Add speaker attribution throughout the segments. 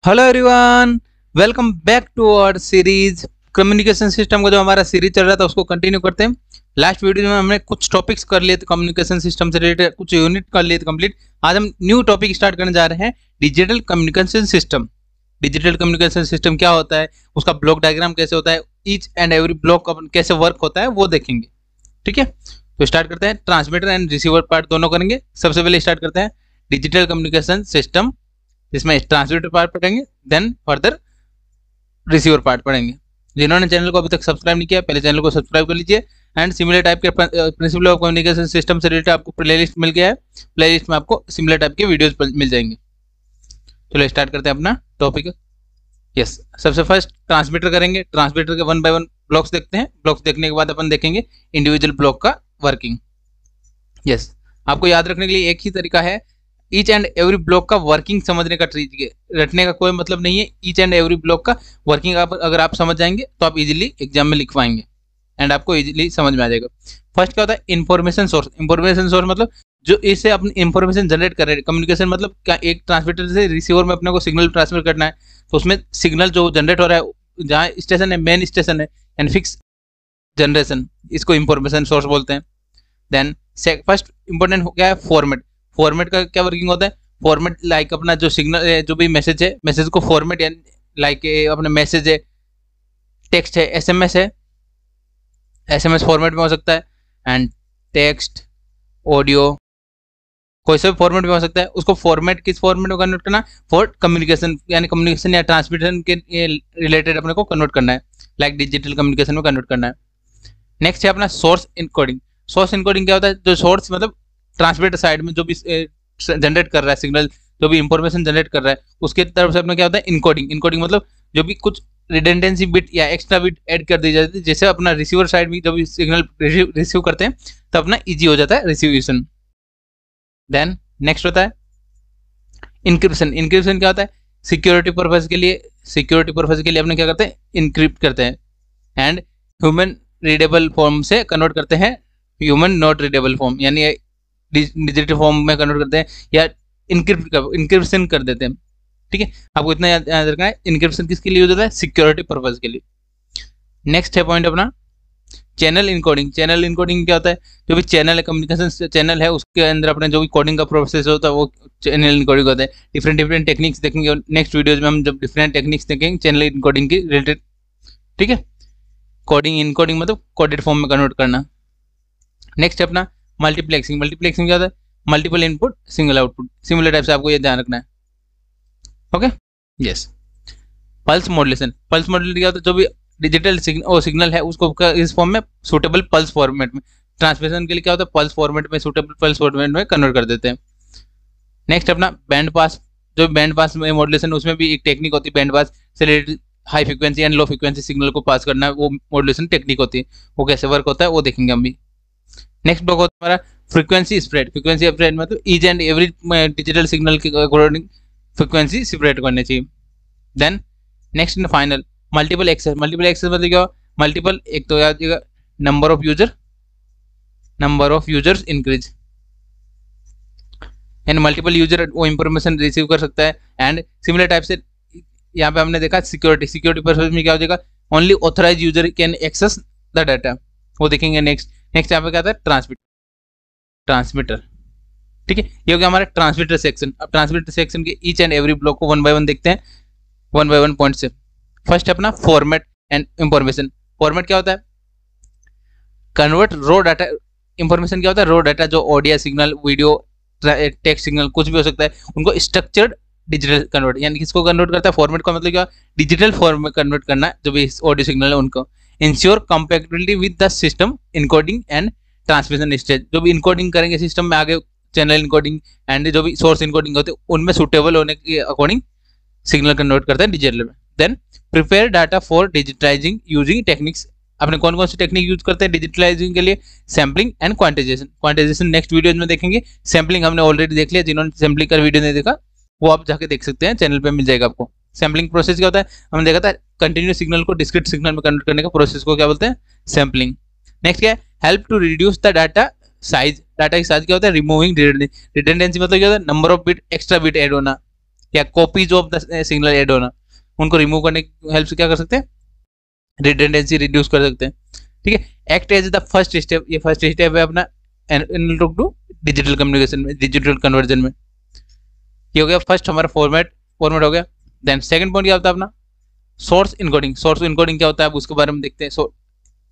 Speaker 1: Hello everyone, welcome back to our series communication system का जो हमारा सीरीज चल रहा था उसको कंटिन्यू करते हैं। लास्ट वीडियो में हमने कुछ टॉपिक्स कर लिए थे कम्युनिकेशन सिस्टम से रिलेटेड, कुछ यूनिट कर लिए थे कंप्लीट। आज हम न्यू टॉपिक स्टार्ट करने जा रहे हैं, digital communication system. Digital communication system क्या होता है, उसका ब्लॉक डायग्राम कैसे होता है, ईच एंड एवरी ब्लॉक कैसे वर्क होता है वो देखेंगे। ठीक है, तो स्टार्ट करते हैं। ट्रांसमीटर एंड रिसीवर पार्ट दोनों करेंगे। सबसे पहले स्टार्ट करते हैं डिजिटल कम्युनिकेशन सिस्टम, जिसमें ट्रांसमीटर पार्ट पढ़ेंगे, देन फर्दर रिसीवर पार्ट पढ़ेंगे। जिन्होंने चैनल को अभी तक सब्सक्राइब नहीं किया, पहले चैनल को सब्सक्राइब कर लीजिए। एंड सिमिलर टाइप के प्रिंसिपल ऑफ कम्युनिकेशन सिस्टम से रिलेटेड आपको प्लेलिस्ट मिल गया है, प्लेलिस्ट में आपको सिमिलर टाइप के वीडियोस मिल जाएंगे। चलो स्टार्ट करते हैं अपना टॉपिक। यस, सबसे फर्स्ट ट्रांसमीटर करेंगे। ट्रांसमीटर के 1 बाय 1 ब्लॉक्स देखते हैं। ब्लॉक्स देखने के बाद अपन देखेंगे इंडिविजुअल ब्लॉक का वर्किंग। यस, आपको याद रखने के लिए एक ही तरीका है, ईच एंड एवरी ब्लॉक का वर्किंग समझने का रटने का कोई मतलब नहीं है। ईच एंड एवरी ब्लॉक का वर्किंग अगर आप समझ जाएंगे तो आप इजीली एग्जाम में लिखवाएंगे एंड आपको इजीली समझ में आ जाएगा। फर्स्ट क्या होता है, इन्फॉर्मेशन सोर्स। इन्फॉर्मेशन सोर्स मतलब जो इससे अपनी इन्फॉर्मेशन जनरेट कर रहे हैं। कम्युनिकेशन मतलब क्या, एक ट्रांसमीटर से रिसीवर में अपने को सिग्नल ट्रांसफर करना है, तो उसमें सिग्नल जो जनरेट हो रहा है, जहाँ स्टेशन है, मेन स्टेशन है एंड फिक्स जनरेशन, इसको इन्फॉर्मेशन सोर्स बोलते हैं। देन फर्स्ट इंपॉर्टेंट हो गया है फॉर्मेट। फॉर्मेट का क्या वर्किंग होता है, फॉर्मेट लाइक अपना जो सिग्नल है, जो भी मैसेज है, मैसेज को फॉर्मेट लाइक अपना मैसेज है, टेक्स्ट है, एसएमएस है, एसएमएस फॉर्मेट में हो सकता है, एंड टेक्स्ट, ऑडियो, कोई सा भी फॉर्मेट में हो सकता है। उसको फॉर्मेट किस फॉर्मेट में कन्वर्ट करना, फॉर कम्युनिकेशन, यानी कम्युनिकेशन या ट्रांसमिशन के रिलेटेड अपने को कन्वर्ट करना है, लाइक डिजिटल कम्युनिकेशन में कन्वर्ट करना है। नेक्स्ट है अपना सोर्स इनकोडिंग। सोर्स इनकोडिंग क्या होता है, जो सोर्स मतलब ट्रांसमीटर साइड में जो भी जनरेट कर रहा है सिग्नल, जो भी इंफॉर्मेशन जनरेट कर रहा है, उसके तरफ से अपना क्या होता है, इनकोडिंग। इनकोडिंग मतलब जो भी कुछ रिडेंडेंसी बिट या एक्स्ट्रा बिट ऐड कर दी जाती है, जैसे अपना रिसीवर साइड में जब भी सिग्नल रिसीव करते हैं तो अपना इजी हो जाता है रिसीवेशन। देन नेक्स्ट होता है इंक्रिप्शन। इंक्रिप्शन क्या होता है, सिक्योरिटी पर्पज के लिए, सिक्योरिटी पर्पज के लिए अपने क्या करते हैं, इनक्रिप्ट करते हैं एंड ह्यूमन रीडेबल फॉर्म से कन्वर्ट करते हैं ह्यूमन नॉट रीडेबल फॉर्म, यानी डिजिटल फॉर्म में कन्वर्ट करते हैं या इंक्रिप्शन कर देते हैं। ठीक है, आपको इतना याद रखना है, इंक्रिप्शन किसके लिए यूज होता है, सिक्योरिटी पर्पज के लिए। नेक्स्ट है पॉइंट अपना चैनल इनकोडिंग। चैनल इनकोडिंग क्या होता है, जो भी चैनल है, कम्युनिकेशन चैनल है, उसके अंदर अपने जो भी कोडिंग का प्रोसेस होता है वो चैनल इनकोडिंग होता है। डिफरेंट टेक्निक्स देखेंगे नेक्स्ट वीडियोज में हम, जब डिफरेंट टेक्निक्स देखेंगे चैनल इनकोडिंग की रिलेटेड। ठीक है, कोडिंग इनकोडिंग मतलब कोडेड फॉर्म में कन्वर्ट करना। नेक्स्ट है अपना मल्टीप्लेक्सिंग। मल्टीप्लेक्सिंग क्या होता है, multiple input single output. Similar type से आपको ये ध्यान रखना है। Okay, yes. Pulse modulation. Pulse modulation क्या होता है, जो भी डिजिटल सिग्नल है उसको इस फॉर्म में सूटेबल पल्स फॉर्मेट में, ट्रांसमिशन के लिए क्या होता है, पल्स फॉर्मेट में, सूटेबल पल्स फॉर्मेट में कन्वर्ट कर देते हैं। नेक्स्ट अपना बैंड पास। जो बैंड पास में मॉड्यूलेशन, उसमें भी एक टेक्निक होती है बैंड पास से related, high frequency and low frequency signal को पास करना है, वो मॉड्यूलेशन टेक्निक होती है। वो कैसे वर्क होता है वो देखेंगे हम भी। नेक्स्ट ब्लॉक होता है हमारा फ्रीक्वेंसी स्प्रेड। फ्रीक्वेंसी स्प्रेड मतलब each and every digital signal के अकॉर्डिंग फ्रीक्वेंसी स्प्रेड करनी चाहिए। Then next in final multiple access. Multiple access मतलब क्या, मल्टीपल, एक तो याद रखिएगा नंबर ऑफ यूजर्स इंक्रीज, यानी मल्टीपल यूजर वो इंफॉर्मेशन रिसीव कर सकता है। एंड सिमिलर टाइप से यहाँ पे हमने देखा सिक्योरिटी। सिक्योरिटी पर्पज में क्या हो जाएगा, only authorise user can access the data, वो देखेंगे नेक्स्ट। नेक्स्ट यहाँ पे क्या आता है, ट्रांसमीटर। ठीक है, ये हो गया हमारा ट्रांसमीटर सेक्शन। अब ट्रांसमीटर सेक्शन के ईच एंड एवरी ब्लॉक को 1 बाय 1 देखते हैं, 1 बाय 1 पॉइंट से। फर्स्ट है अपना फॉर्मेट एंड इंफॉर्मेशन। फॉर्मेट क्या होता है, कन्वर्ट रो डाटा। इंफॉर्मेशन क्या होता है, रो डाटा, जो audio signal, video, text signal, कुछ भी हो सकता है, उनको स्ट्रक्चर्ड डिजिटल कन्वर्ट, यानी किसको कन्वर्ट करता है, फॉर्मेट का मतलब क्या, डिजिटल फॉर्म में कन्वर्ट करना है जो भी ऑडियो सिग्नल है उनको। Ensure compatibility with the system encoding and transmission stage. जो भी इनकोडिंग करेंगे सिस्टम में आगे, चैनल इनकोडिंग एंड जो भी सोर्स इनकोडिंग होते हैं, उनमें सुटेबल होने के अकॉर्डिंग सिग्नल कन्वर्ट करते हैं डिजिटल में। Then prepare data for digitalising using techniques. अपने कौन कौन सी टेक्निक यूज करते हैं डिजिटलाइजिंग के लिए, sampling and quantization. Quantization next video में देखेंगे। सैम्पलिंग हमने ऑलरेडी देख लिया, जिन्होंने सैम्पलिंग का वीडियो नहीं देखा वो आप जाके देख सकते हैं, चैनल पे मिल जाएगा आपको। सैम्पलिंग प्रोसेस क्या होता है, हमने देखा था कंटिन्यूस सिग्नल को डिस्क्रीट सिग्नल में कन्वर्ट करने का प्रोसेस को क्या बोलते हैं, सैम्पलिंग। नेक्स्ट क्या है, help to reduce the data size. Data की साइज क्या होता है, रिमूविंग रिडंडेंसी मतलब क्या होता है, number of bit, extra bit add होना, या copies of the signal add होना, उनको रिमूव करने की हेल्प से क्या कर सकते हैं, रिडंडेंसी रिड्यूस कर सकते हैं। ठीक है, act as the first step, ये फर्स्ट स्टेप है अपना टू डिजिटल कम्युनिकेशन में, डिजिटल कन्वर्जन में। ये हो गया फर्स्ट हमारा फॉर्मेट हो गया। देन सेकंड पॉइंट क्या होता है अपना सोर्स इनकोडिंग। सोर्स इनकोडिंग क्या होता है, अब उसके बारे में देखते हैं।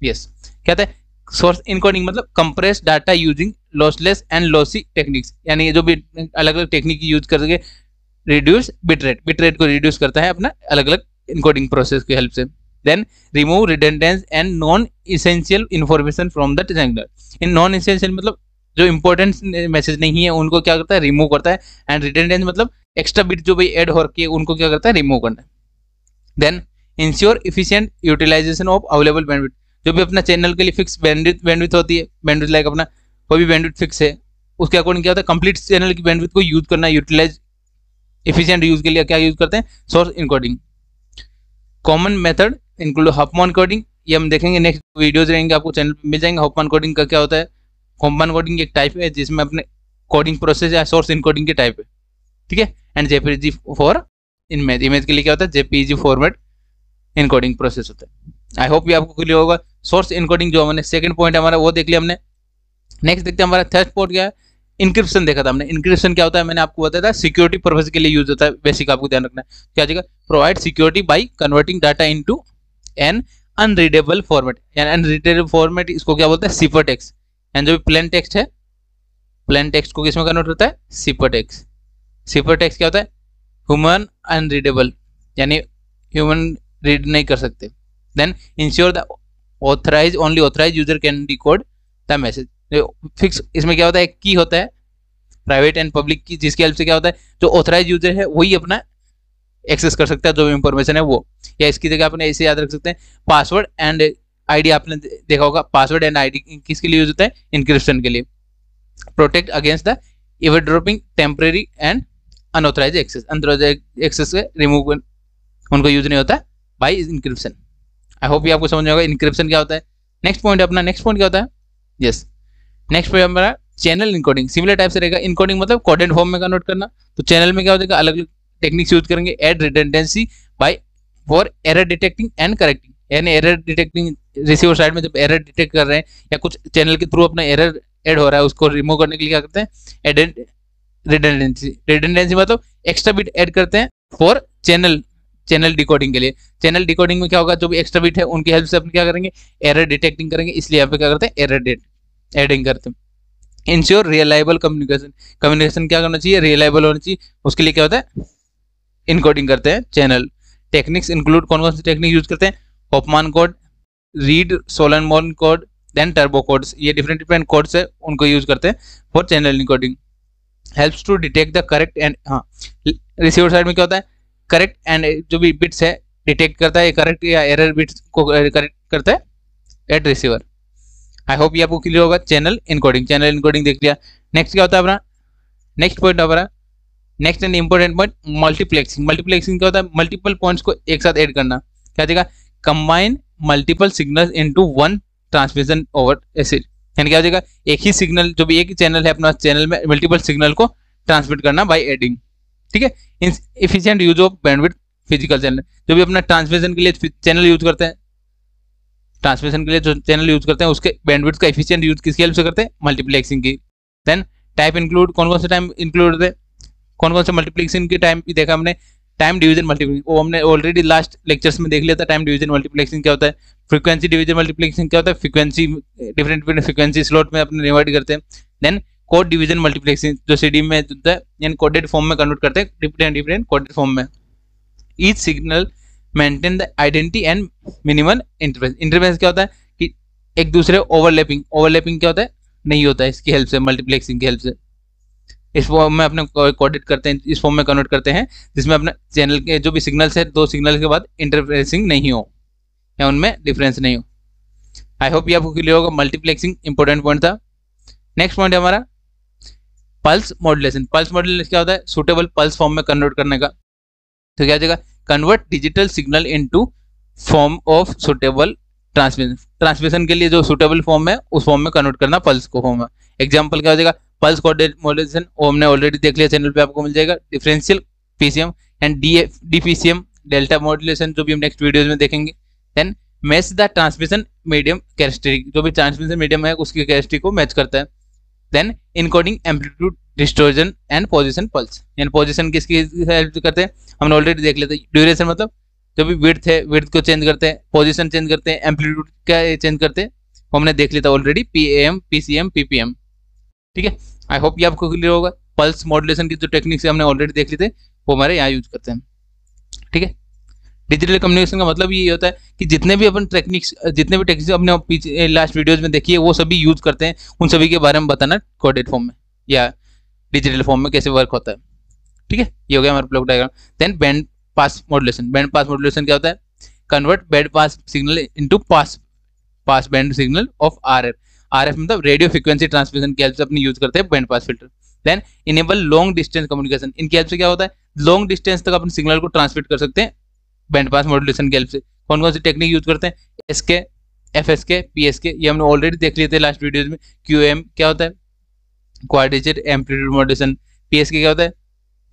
Speaker 1: यस, क्या होता है सोर्स इनकोडिंग, मतलब compress data using lossless and lossy techniques, यानी जो भी अलग अलग टेक्निक यूज करके रिड्यूस बिट रेट को रिड्यूस करता है अपना अलग अलग इनकोडिंग प्रोसेस की हेल्प से। Then remove redundancy and non essential information from the signal. In non essential मतलब जो इंपॉर्टेंट मैसेज नहीं है उनको क्या करता है, रिमूव करता है। एंड रिडंडेंस मतलब एक्स्ट्रा बिट जो भी ऐड हो रखी है उनको क्या करता है, रिमूव करना है। Then ensure efficient utilisation of available bandwidth, जो भी अपना चैनल के लिए फिक्स बैंडविड्थ होती है, बैंडविड्थ लाइक अपना कोई भी बैंडविड्थ फिक्स है उसके अकॉर्डिंग क्या होता है, कंप्लीट चैनल की बैंडविड्थ को यूज करना, यूटिलाइज एफिशिएंट यूज के लिए क्या यूज करते हैं, source encoding. Common method include Huffman coding, ये हम देखेंगे नेक्स्ट वीडियोज रहेंगे, आपको चैनल पे मिल जाएंगे। हॉफमैन कोडिंग का क्या होता है, हॉफमैन कोडिंग एक टाइप है जिसमें अपने कोडिंग प्रोसेस या सोर्स इनकोडिंग के टाइप है। ठीक है, एंड जेपीजी फॉर इमेज के लिए क्या होता है, जेपीजी फॉर्मेट इनकोडिंग प्रोसेस होता है। आई होप ये आपको क्लियर होगा। सोर्स इनकोडिंग जो हमने सेकंड पॉइंट हमारा वो देख लिया हमने। नेक्स्ट देखते हैं हमारा थर्ड पॉइंट क्या है, इंक्रिप्शन देखा था हमने। इंक्रिप्शन क्या होता है, मैंने आपको बताया था सिक्योरिटी पर्पज के लिए यूज होता है, बेसिक आपको ध्यान रखना है। क्या जगह provide security by converting data into an unreadable format, यानी अनरीडेबल फॉर्मेट इसको क्या बोलते हैं, सिफर टेक्स्ट। एंड जो भी प्लेन टेक्स्ट है, प्लेन टेक्स्ट को किसमें कन्वर्ट होता है, सिफर टेक्स्ट। सिफर टेक्स्ट क्या होता है, ह्यूमन अनरीडेबल, यानी ह्यूमन रीड नहीं कर सकते। Then ensure the authorise only authorise user can decode the message. Fix इसमें क्या होता है, एक की होता है प्राइवेट एंड पब्लिक की, जिसकी हेल्प से क्या होता है जो ऑथराइज यूजर है वही अपना एक्सेस कर सकता है जो इंफॉर्मेशन है वो। या इसकी जगह आपने ऐसे याद रख सकते हैं पासवर्ड एंड आईडी, आपने देखा होगा पासवर्ड एंड आईडी किसके लिए यूज होता है, इंक्रिप्शन के लिए। Protect against the eavesdropping temporary and unauthorise access, unauthorise access से रिमूव उनको यूज नहीं होता है बाय इंक्रिप्शन। आई होप ये आपको समझ में होगा इंक्रिप्शन क्या होता है। नेक्स्ट पॉइंट अपना, नेक्स्ट पॉइंट क्या होता है, यस नेक्स्ट पॉइंट हमारा चैनल इनकोडिंग। सिमिलर टाइप से रहेगा, इनकोडिंग मतलब कोडेड फॉर्म में कन्वर्ट करना। तो चैनल में क्या होता है, अलग अलग टेक्निक्स यूज करेंगे। Add redundancy by for error detecting and correcting, यानी एरर डिटेक्टिंग रिसीवर साइड में जब एरर डिटेक्ट कर रहे हैं या कुछ चैनल के थ्रू अपना एरर ऐड हो रहा है उसको रिमूव करने के लिए क्या करते हैं, एडेड रिडंडेंसी। रिडंडेंसी मतलब एक्स्ट्रा बिट ऐड करते हैं फॉर चैनल डिकोडिंग के लिए। चैनल डिकोडिंग में क्या होगा, जो भी एक्स्ट्रा बिट है उनकी हेल्प से अपन क्या करेंगे, एरर डिटेक्टिंग करेंगे, इसलिए यहाँ पे क्या करते हैं, एरर एडिंग करते हैं। इंश्योर रियलाइबल कम्युनिकेशन क्या करना चाहिए, रियलाइबल होना चाहिए, उसके लिए क्या होता है, इनकोडिंग करते हैं चैनल। टेक्निक्स इंक्लूड कौन कौन सी टेक्निक यूज करते हैं, Huffman code, Reed Solomon code, then turbo codes, ये डिफरेंट कोड्स है उनको यूज करते हैं for channel encoding. Helps to detect the correct and, हाँ रिसीवर साइड में क्या होता है, करेक्ट एंड जो भी बिट्स है डिटेक्ट करता है, करेक्ट या एरर बिट्स को करेक्ट करता है एट रिसीवर। आई होप ये आपको क्लियर होगा। चैनल इनकोडिंग देख लिया। नेक्स्ट क्या होता है अपना, नेक्स्ट पॉइंट हमारा, next and important point multiplexing. Multiplexing क्या होता है, मल्टीपल पॉइंट्स को एक साथ ऐड करना। क्या देगा, combine multiple signals into one transmission over acid, यानी क्या हो जाएगा, एक ही सिग्नल, जो भी एक ही चैनल है अपना चैनल में मल्टीपल सिग्नल को ट्रांसमिट करना बाय एडिंग। ठीक है, efficient use of bandwidth physical channel, जो भी अपना ट्रांसमिशन के लिए चैनल यूज करते हैं, ट्रांसमिशन के लिए जो चैनल यूज करते हैं उसके बैंडविड्थ का एफिशिएंट यूज किसकी हेल्प से करते हैं, मल्टीप्लेक्सिंग की। देन टाइप इंक्लूड, कौन कौन से टाइम इंक्लूड होते हैं, कौन कौन से मल्टीप्लेक्सिंग के टाइम भी देखा हमने, टाइम डिवीजन मल्टीप्लेक्सिंग, वो हमने ऑलरेडी लास्ट लेक्चर्स में देख लिया था। टाइम डिवीजन मल्टीप्लेक्सिंग क्या होता है, फ्रीक्वेंसी डिवीजन मल्टीप्लेक्सिंग क्या होता है, फ्रीक्वेंसी डिफरेंट फ्रीक्वेंसी स्लॉट में अपने डिवाइड करते हैं। देन कोड डिवीजन मल्टीप्लेक्सिंग जो सीडी में होता है, यानी कोडेड फॉर्म में कन्वर्ट करते हैं, डिफरेंट कोडेड फॉर्म में। Each signal maintain the identity and minimum interference. Interference क्या होता है कि एक दूसरे ओवरलैपिंग क्या होता है, नहीं होता है इसकी हेल्प से, मल्टीप्लेक्सिंग की हेल्प से। इस फॉर्म में अपने कोडेड करते हैं, इस फॉर्म में कन्वर्ट करते हैं जिसमें अपने चैनल के जो भी सिग्नल्स है, दो सिग्नल के बाद इंटरफेरेंसिंग नहीं हो या उनमें डिफरेंस नहीं हो। आई होप ये आपको क्लियर होगा। मल्टीप्लेक्सिंग इंपॉर्टेंट पॉइंट था। नेक्स्ट पॉइंट है हमारा पल्स मॉड्यूलेशन। पल्स मॉड्यूलेशन क्या होता है, सुटेबल पल्स फॉर्म में कन्वर्ट करने का। तो क्या जाएगा, convert digital signal into form of suitable transmission. Transmission के लिए जो सुटेबल फॉर्म है उस फॉर्म में कन्वर्ट करना पल्स को फॉर्म में। एग्जांपल क्या हो जाएगा, पल्स कोडेड मॉड्यूलेशन, वो हमने ऑलरेडी देख लिया, चैनल पे आपको मिल जाएगा। Differential PCM, and DPCM delta modulation, जो भी हम नेक्स्ट वीडियोज में देखेंगे। Then match the transmission medium characteristic, जो भी ट्रांसमिशन मीडियम है उसकी कैरेक्टरिस्टिक को मैच करता है। Then encoding amplitude distortion and position pulse, यानी पोजीशन किसकी हेल्प करते हैं, हमने ऑलरेडी देख लेते हैं। ड्यूरेशन मतलब जो भी विड्थ है, विड्थ को चेंज करते हैं, पोजीशन चेंज करते हैं, एम्पलीट्यूड क्या चेंज करते हैं, हमने देख लिया था ऑलरेडी, पीएम, पीसीएम, पीपीएम। ठीक है, आई होप ये आपको क्लियर होगा। पल्स मॉड्यूलेशन की जो टेक्निक्स हमने ऑलरेडी देख ली थे वो हमारे यहाँ यूज करते हैं। ठीक है, डिजिटल कम्युनिकेशन का मतलब ये होता है कि जितने भी टेक्निक्स अपने पीछे लास्ट वीडियोज में देखिए वो सभी यूज करते हैं, उन सभी के बारे में बताना कोडेड फॉर्म में या डिजिटल फॉर्म में कैसे वर्क होता है। ठीक है, ये हो गया हमारा block diagram. Then band pass modulation, band pass modulation क्या होता है, convert band pass signal into pass band signal of RF. RF मतलब रेडियो फ्रीक्वेंसी ट्रांसमिशन की हेल्प से अपनी यूज करते हैं band pass filter. Then enable long distance communication, इनकी हेल्प से क्या होता है, लॉन्ग डिस्टेंस तक अपने सिग्नल को ट्रांसमिट कर सकते हैं बैंड पास मॉड्यूलेशन की हेल्प से। कौन कौन सी टेक्निक यूज करते हैं, एसके, एफएसके, पीएसके, ये हमने ऑलरेडी देख लिए थे लास्ट वीडियोज में। क्यूएम क्या होता है, क्वाड्रेचर एम्पलीट्यूड मॉड्यूलेशन। पीएसके क्या होता है,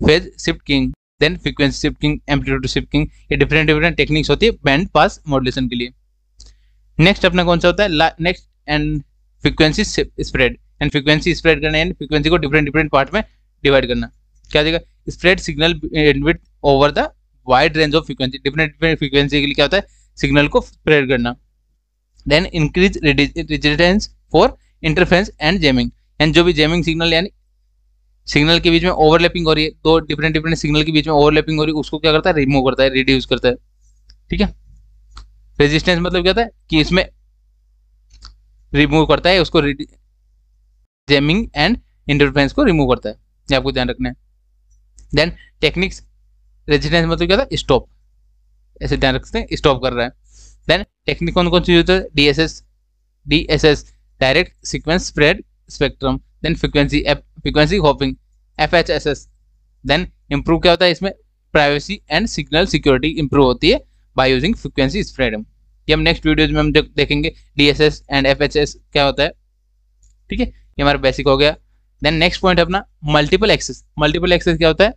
Speaker 1: phase shift keying. Then frequency shift keying, amplitude shift keying, ये डिफरेंट टेक्निक्स होती है बैंड पास मॉड्यूलेशन के लिए। नेक्स्ट अपना कौन सा होता है, next and frequency spread, and frequency spread करना एंड फ्रीक्वेंसी को डिफरेंट पार्ट में डिवाइड करना। क्या देगा, spread signal bandwidth over the wide range of frequency, different frequency के लिए क्या होता है, सिग्नल को स्प्रेड करना। Then increase resistance for interference and jamming, and जो भी जैमिंग सिग्नल यानी सिग्नल के बीच में ओवरलैपिंग हो रही है, दो डिफरेंट सिग्नल के बीच में ओवरलैपिंग हो रही है, उसको क्या करता है, रिमूव करता है, रिड्यूस करता है। ठीक है, रेजिस्टेंस मतलब क्या होता है कि इसमें रिमूव करता है, उसको जैमिंग एंड इंटरफेरेंस को रिमूव करता है, ये आपको ध्यान रखना है। देन टेक्निक्स, रेजिस्टेंस मतलब क्या होता है, स्टॉप, ऐसे ध्यान रखते हैं, स्टॉप कर रहा है। देन टेक्निक कौन कौन सी यूज होता है, DSS direct sequence spread spectrum. Then frequency hopping, FHSS. Then improve क्या होता है इसमें, privacy and signal security improve होती है बाय यूजिंग फ्रीक्वेंसी स्प्रेड। ये हम नेक्स्ट वीडियोज में हम देखेंगे डीएसएस एंड एफएचएस क्या होता है। ठीक है, ये हमारा बेसिक हो गया। देन नेक्स्ट पॉइंट अपना मल्टीपल एक्सेस। मल्टीपल एक्सेस क्या होता है,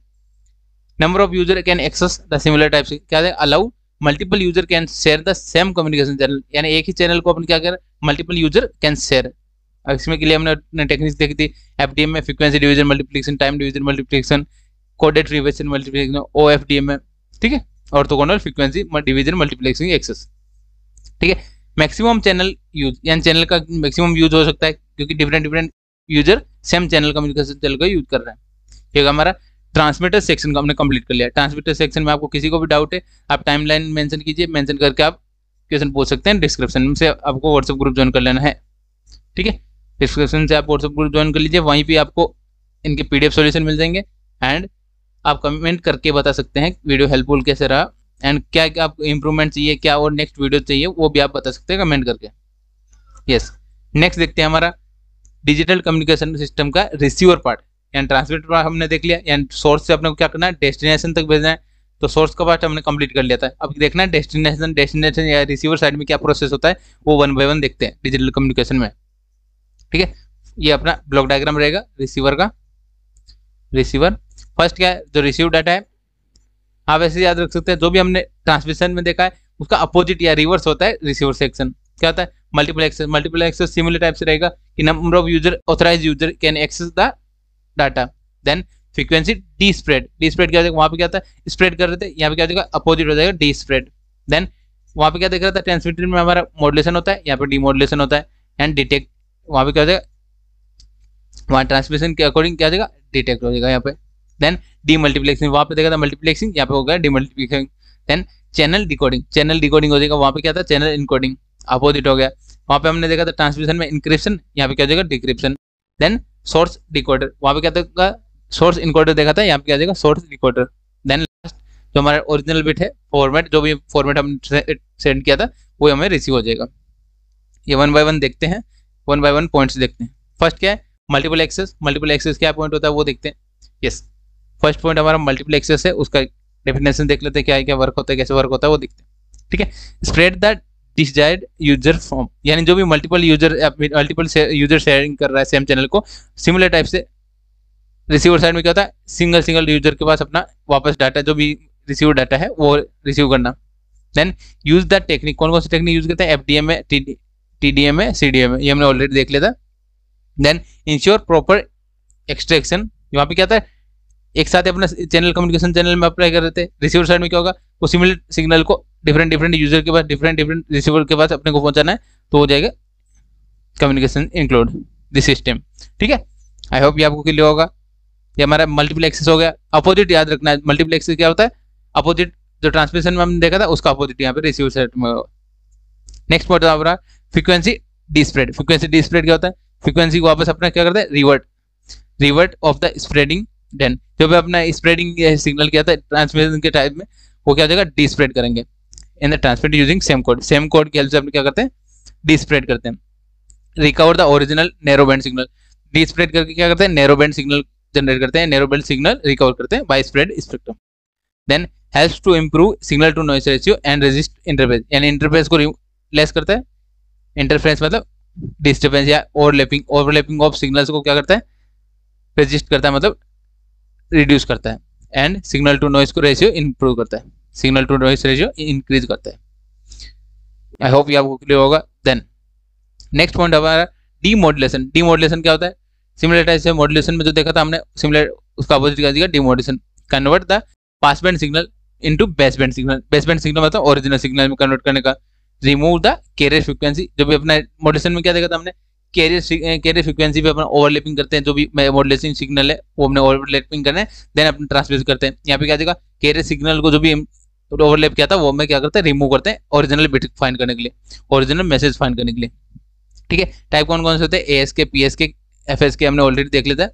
Speaker 1: number of user can access the similar type से, क्या है, allow multiple user can share the same communication channel, यानी एक ही चैनल को अपन क्या कर, मल्टीपल यूजर कैन शेयर। इसमें के लिए हमने टेक्निक्स देखी थी एफडीएम में, frequency division multiplication, time division multiplication, coded frequency multiplication, OFDM में। ठीक है, orthogonal frequency division multiplexing access. ठीक है, मैक्सिमम चैनल यूज, यानी चैनल का मैक्सिमम यूज हो सकता है क्योंकि different user same channel communication channel का यूज कर रहे हैं। ये हमारा ट्रांसमीटर सेक्शन को हमने कंप्लीट कर लिया। ट्रांसमीटर सेक्शन में आपको किसी को भी डाउट है आप टाइमलाइन मेंशन कीजिए, मेंशन करके आप क्वेश्चन पूछ सकते हैं। डिस्क्रिप्शन से आपको व्हाट्सएप ग्रुप ज्वाइन कर लेना है। ठीक है, डिस्क्रिप्शन से आप व्हाट्सएप ग्रुप ज्वाइन कर लीजिए, वहीं पे आपको इनके पीडीएफ सॉल्यूशन मिल जाएंगे एंड आप कमेंट करके बता सकते हैं वीडियो हेल्पफुल कैसे रहा एंड क्या क्या आपको इंप्रूवमेंट चाहिए, क्या और नेक्स्ट वीडियो चाहिए, वो भी आप बता सकते हैं कमेंट करके। यस, नेक्स्ट देखते हैं हमारा डिजिटल कम्युनिकेशन सिस्टम का रिसीवर पार्ट। यानी ट्रांसमीटर पार्ट हमने देख लिया, यानी सोर्स से अपने को क्या करना है, डेस्टिनेशन तक भेजना है, तो सोर्स का पार्ट हमने कंप्लीट कर लिया था। अब देखना है डेस्टिनेशन या रिसीवर साइड में क्या प्रोसेस होता है, वो 1 बाय 1 देखते हैं डिजिटल कम्युनिकेशन में। ठीक है, ये अपना ब्लॉक डायग्राम रहेगा रिसीवर का। रिसीवर फर्स्ट क्या है, जो रिसीव डाटा है आप ऐसे याद रख सकते हैं, जो भी हमने ट्रांसमिशन में देखा है उसका अपोजिट या रिवर्स होता है रिसीवर सेक्शन। क्या होता है, multiple access. Multiple access similar type से रहेगा कि number of user authorise user can access the data. Then frequency despread. Despread क्या होता है, वहाँ पे क्या होता है, स्प्रेड कर रहे थे, यहाँ पे क्या हो जाएगा, अपोजिट हो जाएगा, डी स्प्रेड। देन वहाँ पे क्या देख रहा था, ट्रांसमीटर में हमारा मॉड्यूलेशन होता है, यहाँ पे डीमॉड्यूलेशन होता है एंड डिटेक्ट। वहाँ पे क्या हो जाएगा, वहाँ ट्रांसमिशन के अकॉर्डिंग क्या हो जाएगा, डिटेक्ट हो जाएगा यहाँ पे। देन डीमल्टीप्लेक्सिंग, वहाँ पे देखा था मल्टीप्लेक्सिंग, यहाँ पे हो गया demultiplexing. Then channel decoding, channel decoding हो जाएगा, वहाँ पे क्या था, चैनल इनकोडिंग, अपोजिट हो गया। वहाँ पे हमने देखा था ट्रांसमिशन में इंक्रिप्शन, यहाँ पे क्या हो जाएगा, डिक्रिप्शन। देन सोर्स डिकोडर, वहाँ पे क्या था, सोर्स इनकोडर देखा था, यहाँ पे क्या जाएगा, सोर्स डिकोडर। देन लास्ट जो हमारा ओरिजिनल बिट है फॉर्मेट, जो भी फॉर्मेट हमने सेंड किया था वो हमें रिसीव हो जाएगा। ये 1 बाय 1 देखते हैं, 1 बाय 1 पॉइंट्स देखते हैं। फर्स्ट क्या है, मल्टीपल एक्सेस। मल्टीपल एक्सेस क्या पॉइंट होता है वो देखते हैं। यस, फर्स्ट पॉइंट हमारा मल्टीपल एक्सेस है, उसका डेफिनेशन देख लेते हैं, क्या है, क्या वर्क होता है, कैसे वर्क होता है वो देखते हैं। ठीक है, spread the desired user from, यानी जो भी मल्टीपल यूजर यूजर शेयरिंग कर रहा है सेम चैनल को, सिमिलर टाइप से रिसीवर साइड में क्या होता है, सिंगल यूजर के पास अपना वापस डाटा जो भी रिसीव डाटा है वो रिसीव करना। देन यूज द टेक्निक, कौन कौन सी टेक्निक यूज करते हैं, एफडीएम है, टीडीएम है, सीडीएम है, ये हमने ऑलरेडी देख लिया था। देन इंश्योर प्रॉपर एक्सट्रैक्शन, यहाँ पे क्या था, एक साथ अपना चैनल कम्युनिकेशन चैनल में अप्लाई कर रहे थे। रिसीवर साइड में क्या होगा, वो सिमिलर सिग्नल को डिफरेंट यूजर के पास, डिफरेंट रिसीवर के पास अपने को पहुंचाना है, तो हो जाएगा कम्युनिकेशन इंक्लूड दिस सिस्टम। ठीक है, आई होप ये आपको क्लियर होगा। ये हमारा मल्टीपल एक्सेस हो गया। अपोजिट याद रखना है, मल्टीपल एक्सेस क्या होता है, अपोजिट जो ट्रांसमिशन में हमने देखा था उसका अपोजिट यहाँ पे रिसीवर साइड में होगा। नेक्स्ट पॉइंट हमारा फ्रीक्वेंसी डिस्प्रेड। फ्रीक्वेंसी डिस्प्रेड क्या होता है, फ्रीक्वेंसी को वापस अपना क्या करता है, revert of the spreading. Then जो भी अपना स्प्रेडिंग सिग्नल किया था ट्रांसमिशन के टाइप में, वो क्या हो जाएगा, डिस्प्रेड करेंगे in the transmit using same code की हेल्प से अपने क्या करते हैं, डिस्प्रेड करते हैं। Recover the original narrow band signal, despread करके क्या करते हैं, नैरो बैंड सिग्नल जनरेट करते हैं, नैरो बैंड सिग्नल रिकवर करते हैं by spread spectrum. Then helps to improve signal to noise ratio and resist interface, यानी इंटरफेस को लेस करता है। इंटरफेरेंस मतलब डिस्टर्बेंस या ओवरलैपिंग ऑफ सिग्नल्स को क्या करता है, रेजिस्ट करता है, मतलब रिड्यूस करता है। एंड सिग्नल टू नॉइस को रेशियो इंप्रूव करता है, signal to noise ratio increase करता है। आई होप ये आपको क्लियर होगा। देन नेक्स्ट पॉइंट हमारा डीमॉड्यूलेशन। डीमॉड्यूलेशन क्या होता है, सिमिलर टाइप से मॉड्यूलेशन में जो देखा था हमने, सिमिलर उसका अपोजिट क्या दिया, demodulation. Convert the pass band signal into base band signal. Base band signal मतलब ओरिजिनल सिग्नल में कन्वर्ट करने का। रिमूव द कैरियर फ्रीक्वेंसी, जो भी अपना मॉड्यूलेशन में क्या देखा था हमने, कैरियर फ्रीक्वेंसी पे अपना ओवरलैपिंग करते हैं, जो भी मॉड्यूलेशन सिग्नल है वो हमने ओवरलैपिंग करना है, देन अपने ट्रांसमिट करते हैं। यहाँ पे क्या देगा, कैरियर सिग्नल को जो भी ओवरलैप किया था वो में क्या करते हैं, रिमूव करते हैं ओरिजिनल बिट फाइंड करने के लिए, ओरिजिनल मैसेज फाइंड करने के लिए। ठीक है, टाइप कौन कौन से होते हैं, ASK, PSK, FSK हमने ऑलरेडी देख लिया था,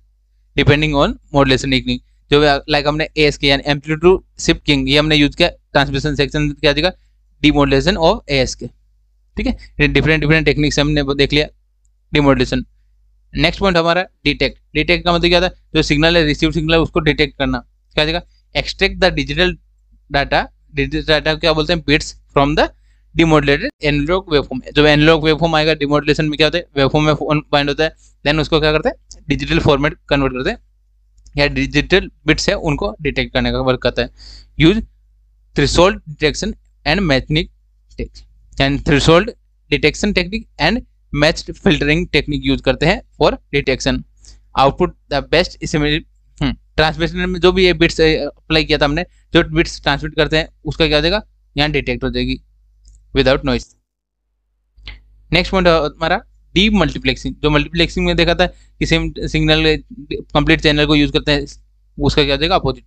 Speaker 1: डिपेंडिंग ऑन मॉड्यूलेशन टेक्निक। जो लाइक हमने ASK यानी एम्पलीट्यूड शिफ्ट किंग, ये हमने यूज किया ट्रांसमिशन सेक्शन, क्या देगा, डीमॉड्यूलेशन ऑफ ASK। ठीक है, डिफरेंट टेक्निक्स हमने देख लिया डीमॉड्यूलेशन। नेक्स्ट पॉइंट हमारा डिटेक्ट। डिटेक्ट का मतलब क्या था, जो सिग्नल है, रिसीव सिग्नल है, उसको डिटेक्ट करना। क्या देगा, extract the digital data. Digital data क्या बोलते हैं, bits from the demodulated analog waveform. जो एनालॉग वेवफॉर्म आएगा डिमॉड्यूलेशन में क्या होता है, वेवफॉर्म में बाइंड होता है, देन उसको क्या करते हैं, डिजिटल फॉर्मेट कन्वर्ट करते हैं, या डिजिटल बिट्स है उनको डिटेक्ट करने का वर्क करता है। Use threshold detection and matching technique, यानी threshold detection technique and matched filtering technique use करते हैं for detection. Output the best इसमें ट्रांसमिशन में जो भी ये बिट्स अप्लाई किया था हमने, जो बिट्स ट्रांसमिट करते हैं उसका क्या हो जाएगा, यहाँ डिटेक्ट हो जाएगी विदाउट नॉइस। नेक्स्ट पॉइंट हमारा डी मल्टीप्लेक्सिंग। जो मल्टीप्लेक्सिंग में देखा था कि सेम सिग्नल कंप्लीट चैनल को यूज करते हैं, उसका क्या हो जाएगा, अपोजिट।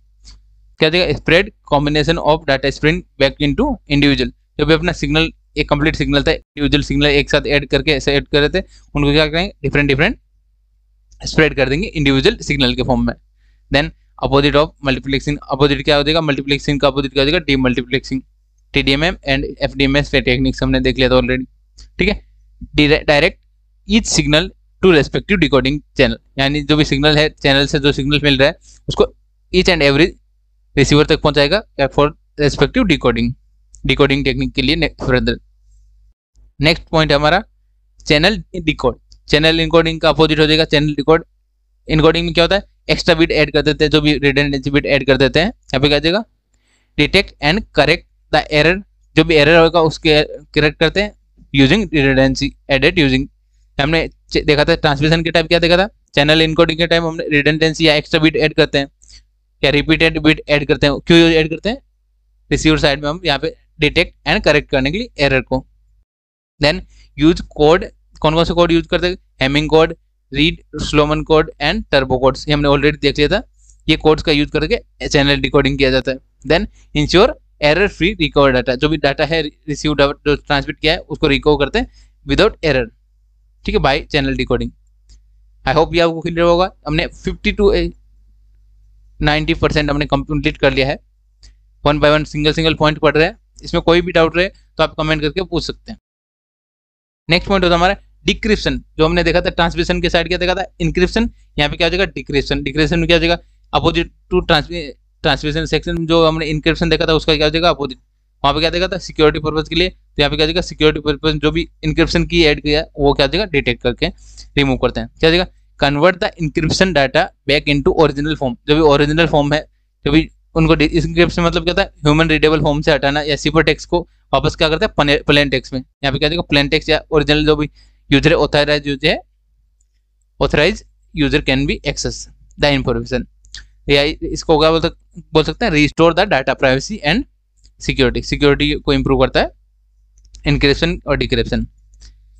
Speaker 1: क्या देगा, spread combination of data spread back into individual. जो भी अपना सिग्नल एक कंप्लीट सिग्नल था, इंडिविजुअल सिग्नल एक साथ ऐड करके ऐसे ऐड कर रहे थे, उनको क्या करेंगे, डिफरेंट स्प्रेड कर देंगे इंडिविजुअल सिग्नल के फॉर्म में। Then opposite of multiplexing, opposite क्या हो जाएगा, मल्टीप्लेक्सिंग का अपोजिट क्या हो जाएगा, demultiplexing. TDMM and FDMS techniques हमने देख लिया था ऑलरेडी। ठीक है, direct each signal to respective decoding channel, यानी जो भी सिग्नल है, चैनल से जो सिग्नल मिल रहा है उसको ईच एंड एवरी रिसीवर तक पहुंचाएगा फॉर रेस्पेक्टिव डिकोडिंग टेक्निक के लिए। फर्दर नेक्स्ट पॉइंट हमारा चैनल डिकोड। चैनल इनकोडिंग का अपोजिट हो जाएगा चैनल डिकोड। इनकोडिंग में क्या होता है, एक्स्ट्रा बिट ऐड कर देते हैं, जो भी रिडंडेंसी बिट ऐड कर देते हैं। यहाँ पे क्या जाएगा, detect and correct the error, जो भी एरर होगा उसके करेक्ट करते हैं यूजिंग रिडंडेंसी एडेड यूजिंग। हमने देखा था ट्रांसमिशन के टाइप क्या देखा था, चैनल इनकोडिंग के टाइम हमने रिडंडेंसी या एक्स्ट्रा बिट ऐड करते हैं या रिपीटेड बिट ऐड करते हैं। क्यों ऐड करते हैं, रिसीवर साइड में हम यहाँ पे डिटेक्ट एंड करेक्ट करने के लिए एरर को। देन यूज कोड, कौन कौन से कोड यूज करते हैं, Hamming code, Reed, Solomon code and turbo codes, ये हमने ऑलरेडी देख लिया था। ये कोड्स का यूज करके चैनल डिकोडिंग किया जाता है। Then ensure error free recover data, जो भी डाटा है रिसीव जो ट्रांसमिट किया है उसको रिकवर करते हैं विदाउट एरर। ठीक है, by channel decoding. I hope ये आपको क्लियर होगा। हमने 50 to 90% हमने कंप्लीट कर लिया है। 1 by 1 सिंगल पॉइंट पढ़ रहे हैं, इसमें कोई भी डाउट रहे तो आप कमेंट करके पूछ सकते हैं। नेक्स्ट पॉइंट होता है हमारा डिक्रिप्शन। जो हमने देखा था ट्रांसमिशन के साइड क्या देखा था, इंक्रिप्शन, यहाँ पे क्या हो जाएगा, डिक्रिप्शन। डिक्रिप्शन में क्या हो जाएगा, अपोजिट टू ट्रांसमिशन सेक्शन। जो हमने इंक्रिप्शन देखा था उसका क्या हो जाएगा, अपोजिट। वहाँ पे क्या देखा था, सिक्योरिटी पर्पज के लिए, तो यहाँ पे क्या हो जाएगा, सिक्योरिटी पर्पज जो भी इंक्रिप्शन की ऐड किया वो क्या हो जाएगा, डिटेक्ट करके रिमूव करते हैं। क्या हो जाएगा, convert the encryption data back into original form. जो भी ओरिजिनल फॉर्म है, जो भी उनको इंक्रिप्शन मतलब क्या होता है, ह्यूमन रीडेबल फॉर्म से हटाना या सिपर टेक्स्ट को वापस क्या करता है प्लेन टेक्स्ट में। यहाँ पे क्या देगा प्लेन टेक्स्ट या ओरिजिनल जो भी यूजर ऑथराइज यूजर है, authorise user can be access the information. या इसको क्या बोल सकते हैं restore the data privacy and security. Security को इंप्रूव करता है इनक्रिप्शन और डिक्रिप्शन।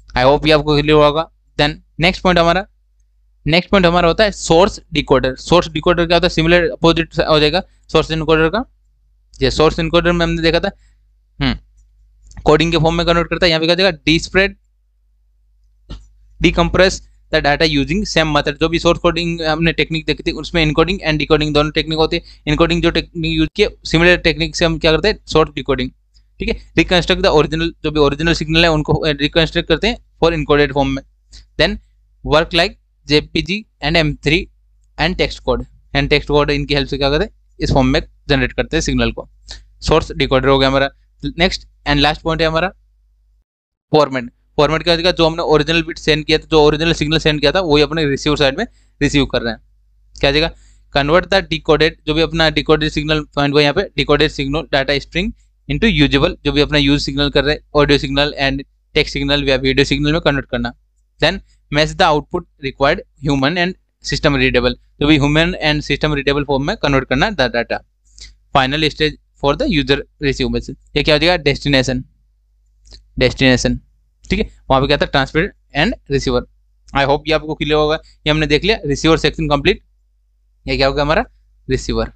Speaker 1: आई होप ये आपको क्लियर होगा। देन नेक्स्ट पॉइंट हमारा होता है सोर्स डिकोडर। सोर्स डिकोडर क्या होता है, सिमिलर अपोजिट हो जाएगा सोर्स इनकोडर का। ये सोर्स इनकोडर में हमने देखा था कोडिंग के फॉर्म में कन्वर्ट करता है। यहाँ पे क्या जाएगा despread decompress the data using same method. जो भी सोर्स कोडिंग हमने टेक्निक देखी थी उसमें इनकोडिंग एंड डिकोडिंग दोनों टेक्निक होती है। इनकोडिंग जो टेक्निक यूज किए सिमिलर टेक्निक से हम क्या करते हैं सोर्स डिकोडिंग, ठीक है। रिकंस्ट्रक्ट द ओरिजिनल, जो भी ओरिजिनल सिग्नल है उनको रिकंस्ट्रक्ट करते हैं फॉर इनकोडेड फॉर्म में। Then work like JPG and M3 and text code इनकी हेल्प से क्या करते हैं इस फॉर्म में जनरेट करते हैं सिग्नल को। सोर्स डिकोडर हो गया हमारा। नेक्स्ट एंड लास्ट पॉइंट है हमारा फॉर्मेट। फॉर्मेट क्या होगा, जो हमने ओरिजिनल बिट सेंड किया था, जो ओरिजिनल सिग्नल सेंड किया था वही अपने रिसीवर साइड में रिसीव कर रहे हैं। क्या जाएगा कन्वर्ट द डिकोडेड, जो भी अपना डिकोडेड सिग्नल पॉइंट हुआ यहाँ पे, decoded signal data string into usable, जो भी अपना यूज सिग्नल कर रहे हैं audio signal and text signal या वीडियो सिग्नल में कन्वर्ट करना। Then match the output required human and system readable, जो भी human and system readable form में कन्वर्ट करना the data. Final stage for the user receive message, ये क्या हो जाएगा डेस्टिनेशन, ठीक है। वहाँ पे क्या था transmitter and receiver. I hope ये आपको क्लियर होगा। ये हमने देख लिया रिसीवर सेक्शन कंप्लीट। ये क्या होगा हमारा रिसीवर,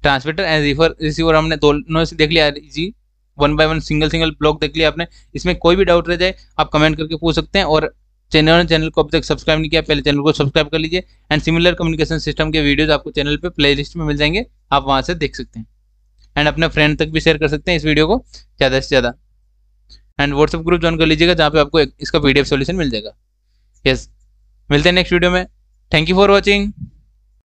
Speaker 1: ट्रांसमिटर एंड रिसीवर हमने दोनों से देख लिया जी, 1 बाय 1 सिंगल ब्लॉक देख लिया आपने। इसमें कोई भी डाउट रह जाए आप कमेंट करके पूछ सकते हैं। और चैनल को अभी तक सब्सक्राइब नहीं किया, पहले चैनल को सब्सक्राइब कर लीजिए। एंड सिमिलर कम्युनिकेशन सिस्टम के वीडियोज आपको चैनल पे प्लेलिस्ट में मिल जाएंगे, आप वहाँ से देख सकते हैं। एंड अपने फ्रेंड तक भी शेयर कर सकते हैं इस वीडियो को ज़्यादा से ज़्यादा। एंड व्हाट्सएप ग्रुप ज्वाइन कर लीजिएगा जहाँ पे आपको इसका PDF सॉल्यूशन मिल जाएगा। यस, मिलते हैं नेक्स्ट वीडियो में। Thank you for watching.